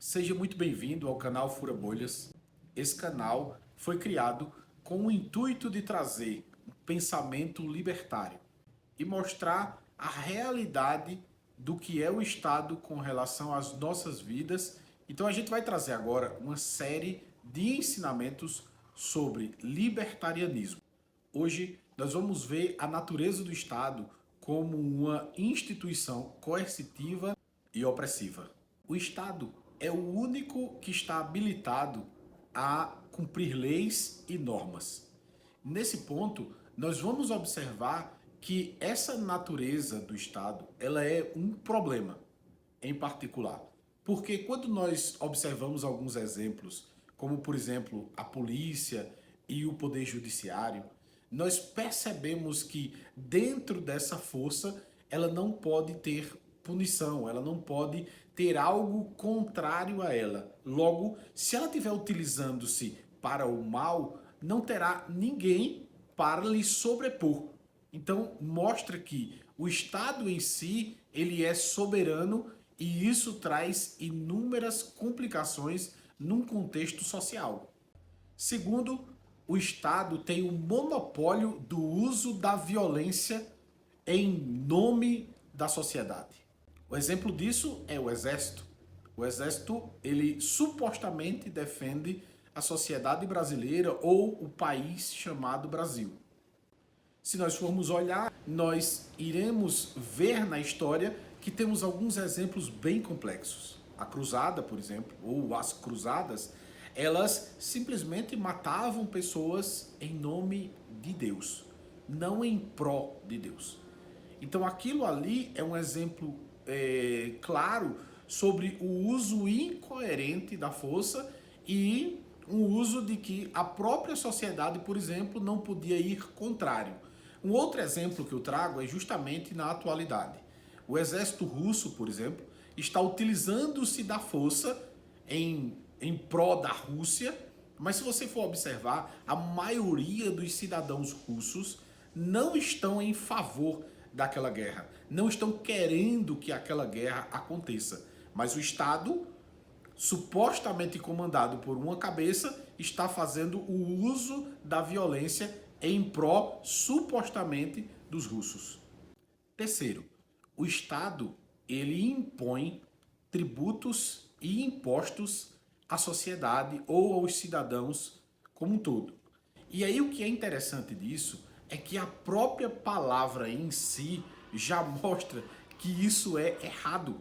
Seja muito bem-vindo ao canal Fura Bolhas. Esse canal foi criado com o intuito de trazer um pensamento libertário e mostrar a realidade do que é o Estado com relação às nossas vidas. Então a gente vai trazer agora uma série de ensinamentos sobre libertarianismo. Hoje nós vamos ver a natureza do Estado como uma instituição coercitiva e opressiva. O Estado é o único que está habilitado a cumprir leis e normas. Nesse ponto, nós vamos observar que essa natureza do Estado, ela é um problema em particular. Porque quando nós observamos alguns exemplos, como por exemplo a polícia e o poder judiciário, nós percebemos que dentro dessa força ela não pode ter punição, ela não pode ter algo contrário a ela. Logo, se ela estiver utilizando-se para o mal, não terá ninguém para lhe sobrepor. Então, mostra que o Estado em si, ele é soberano e isso traz inúmeras complicações num contexto social. Segundo, o Estado tem o monopólio do uso da violência em nome da sociedade. O exemplo disso é o Exército. O Exército, ele supostamente defende a sociedade brasileira ou o país chamado Brasil. Se nós formos olhar, nós iremos ver na história que temos alguns exemplos bem complexos. A cruzada, por exemplo, ou as cruzadas, elas simplesmente matavam pessoas em nome de Deus, não em pró de Deus. Então aquilo ali é um exemplo claro sobre o uso incoerente da força e um uso de que a própria sociedade, por exemplo, não podia ir contrário. Um outro exemplo que eu trago é justamente na atualidade. O exército russo, por exemplo, está utilizando-se da força em prol da Rússia, mas se você for observar, a maioria dos cidadãos russos não estão em favor daquela guerra, não estão querendo que aquela guerra aconteça. Mas o Estado, supostamente comandado por uma cabeça, está fazendo o uso da violência em pró, supostamente, dos russos. Terceiro, o Estado, ele impõe tributos e impostos à sociedade ou aos cidadãos como um todo. E aí o que é interessante disso é que a própria palavra em si já mostra que isso é errado.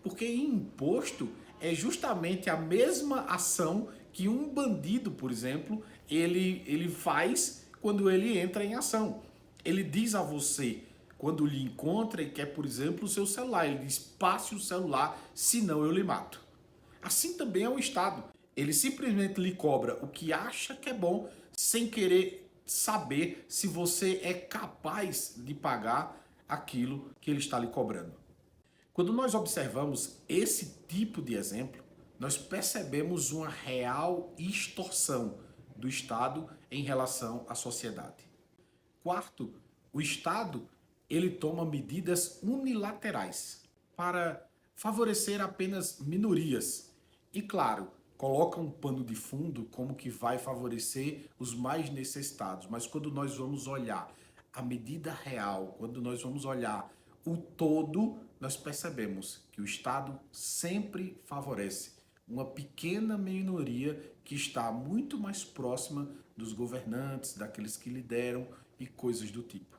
Porque imposto é justamente a mesma ação que um bandido, por exemplo, ele faz quando ele entra em ação. Ele diz a você, quando lhe encontra e quer, por exemplo, o seu celular, ele diz, passe o celular, senão eu lhe mato. Assim também é o Estado. Ele simplesmente lhe cobra o que acha que é bom, sem querer saber se você é capaz de pagar aquilo que ele está lhe cobrando. Quando nós observamos esse tipo de exemplo, nós percebemos uma real extorsão do Estado em relação à sociedade. Quarto, o Estado ele toma medidas unilaterais para favorecer apenas minorias. E claro, coloca um pano de fundo como que vai favorecer os mais necessitados. Mas quando nós vamos olhar a medida real, quando nós vamos olhar o todo, nós percebemos que o Estado sempre favorece uma pequena minoria que está muito mais próxima dos governantes, daqueles que lideram e coisas do tipo.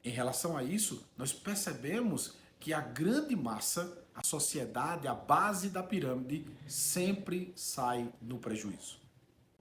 Em relação a isso, nós percebemos que a grande massa, a sociedade, a base da pirâmide, sempre sai no prejuízo.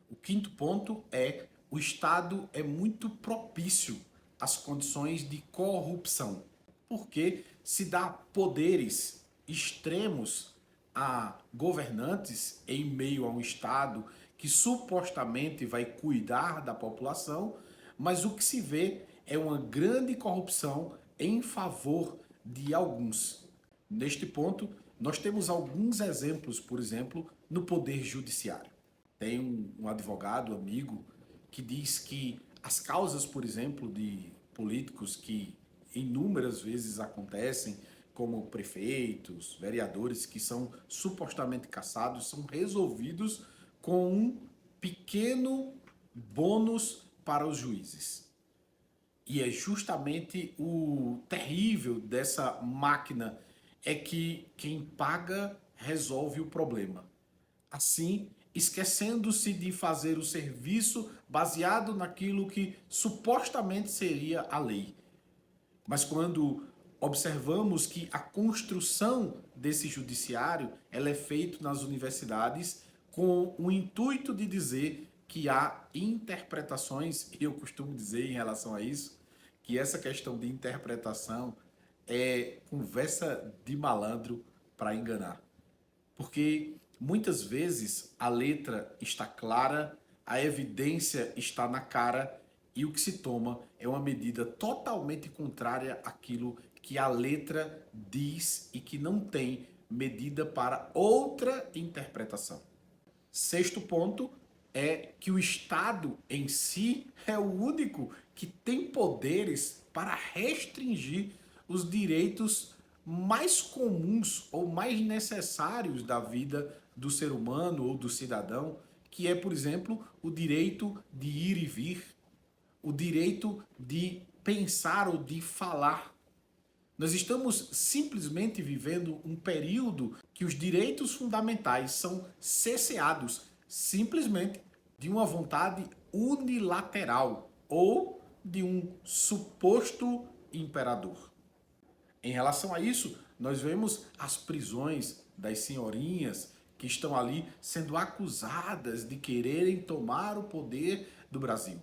O quinto ponto é o Estado é muito propício às condições de corrupção, porque se dá poderes extremos a governantes em meio a um Estado que supostamente vai cuidar da população, mas o que se vê é uma grande corrupção em favor de alguns. Neste ponto, nós temos alguns exemplos, por exemplo, no Poder Judiciário. Tem um advogado, amigo, que diz que as causas, por exemplo, de políticos que inúmeras vezes acontecem, como prefeitos, vereadores que são supostamente cassados, são resolvidos com um pequeno bônus para os juízes. E é justamente o terrível dessa máquina é que quem paga resolve o problema. Assim, esquecendo-se de fazer o serviço baseado naquilo que supostamente seria a lei. Mas quando observamos que a construção desse judiciário ela é feita nas universidades com o intuito de dizer que há interpretações, e eu costumo dizer em relação a isso, que essa questão de interpretação é conversa de malandro para enganar. Porque muitas vezes a letra está clara, a evidência está na cara e o que se toma é uma medida totalmente contrária àquilo que a letra diz e que não tem medida para outra interpretação. Sexto ponto é que o Estado em si é o único que tem poderes para restringir os direitos mais comuns ou mais necessários da vida do ser humano ou do cidadão, que é, por exemplo, o direito de ir e vir, o direito de pensar ou de falar. Nós estamos simplesmente vivendo um período que os direitos fundamentais são cerceados simplesmente de uma vontade unilateral ou de um suposto imperador. Em relação a isso, nós vemos as prisões das senhorinhas que estão ali sendo acusadas de quererem tomar o poder do Brasil.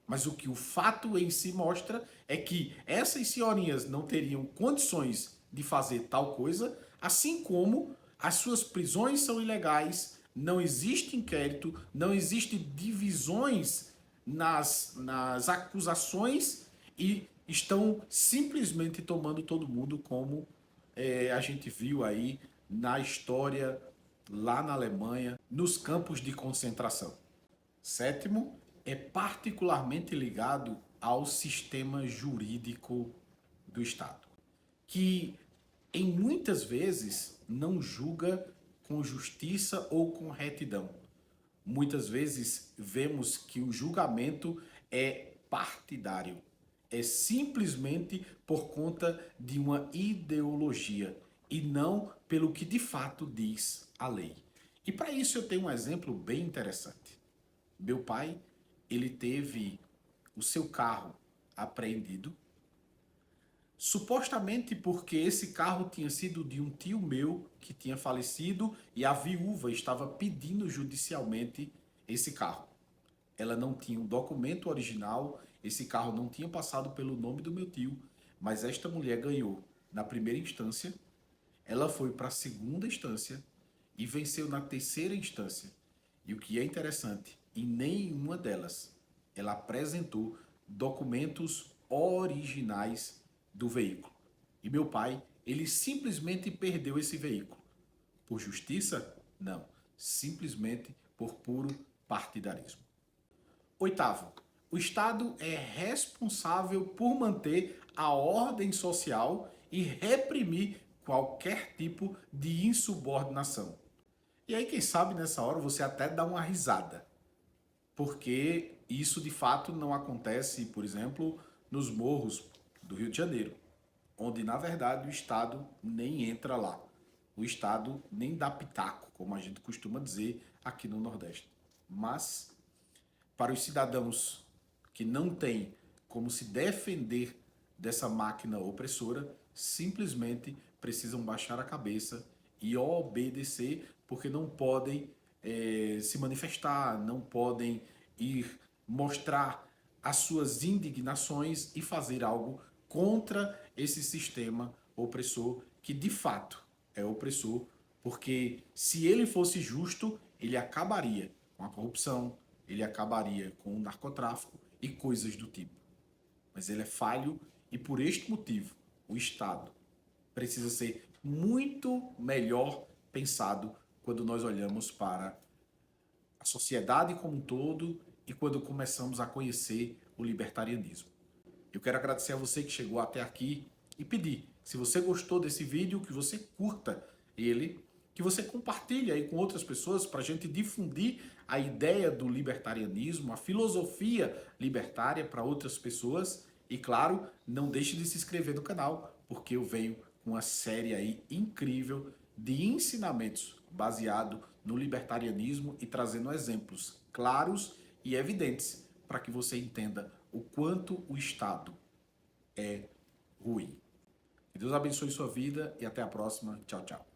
Mas o que o fato em si mostra é que essas senhorinhas não teriam condições de fazer tal coisa, assim como as suas prisões são ilegais, não existe inquérito, não existe divisões nas acusações e estão simplesmente tomando todo mundo como a gente viu aí na história lá na Alemanha, nos campos de concentração. Sétimo, é particularmente ligado ao sistema jurídico do Estado, que em muitas vezes não julga com justiça ou com retidão. Muitas vezes vemos que o julgamento é partidário, é simplesmente por conta de uma ideologia e não pelo que de fato diz a lei. E para isso eu tenho um exemplo bem interessante. Meu pai, ele teve o seu carro apreendido, supostamente porque esse carro tinha sido de um tio meu que tinha falecido e a viúva estava pedindo judicialmente esse carro. Ela não tinha um documento original, esse carro não tinha passado pelo nome do meu tio, mas esta mulher ganhou na primeira instância, ela foi para a segunda instância e venceu na terceira instância. E o que é interessante, em nenhuma delas ela apresentou documentos originais do veículo. E meu pai, ele simplesmente perdeu esse veículo. Por justiça? Não. Simplesmente por puro partidarismo. Oitavo, o Estado é responsável por manter a ordem social e reprimir qualquer tipo de insubordinação. E aí, quem sabe nessa hora você até dá uma risada, porque isso de fato não acontece, por exemplo, nos morros do Rio de Janeiro, onde na verdade o Estado nem entra lá. O Estado nem dá pitaco, como a gente costuma dizer aqui no Nordeste. Mas para os cidadãos que não têm como se defender dessa máquina opressora, simplesmente precisam baixar a cabeça e obedecer, porque não podem se manifestar, não podem ir mostrar as suas indignações e fazer algo contra esse sistema opressor que de fato é opressor, porque se ele fosse justo, ele acabaria com a corrupção, ele acabaria com o narcotráfico e coisas do tipo. Mas ele é falho e por este motivo o Estado precisa ser muito melhor pensado quando nós olhamos para a sociedade como um todo e quando começamos a conhecer o libertarianismo. Eu quero agradecer a você que chegou até aqui e pedir Se você gostou desse vídeo, que você curta ele, que você compartilhe aí com outras pessoas para a gente difundir a ideia do libertarianismo, a filosofia libertária para outras pessoas. E claro, não deixe de se inscrever no canal, porque eu venho com uma série aí incrível de ensinamentos baseado no libertarianismo e trazendo exemplos claros e evidentes para que você entenda o quanto o Estado é ruim. Que Deus abençoe sua vida e até a próxima. Tchau, tchau.